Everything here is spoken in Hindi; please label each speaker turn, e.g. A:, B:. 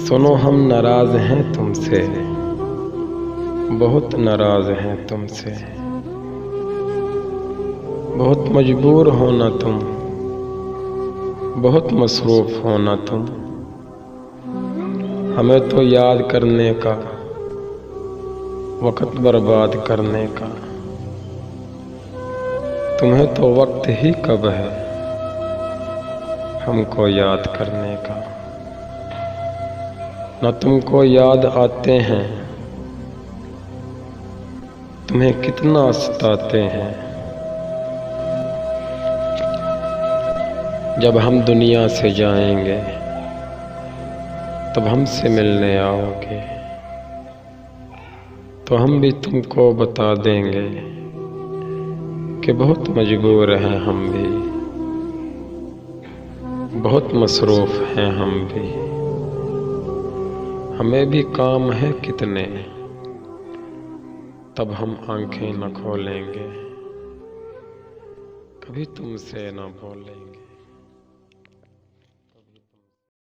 A: सुनो हम नाराज हैं तुमसे, बहुत नाराज हैं तुमसे। बहुत मजबूर हो ना तुम, बहुत मसरूफ हो ना तुम। हमें तो याद करने का, वक्त बर्बाद करने का। तुम्हें तो वक्त ही कब है हमको याद करने का। न तुमको याद आते हैं, तुम्हें कितना सताते हैं। जब हम दुनिया से जाएंगे तब हमसे मिलने आओगे, तो हम भी तुमको बता देंगे कि बहुत मजबूर हैं हम भी, बहुत मसरूफ हैं हम भी। हमें भी काम है कितने, तब हम आंखें न खोलेंगे, कभी तुमसे न बोलेंगे।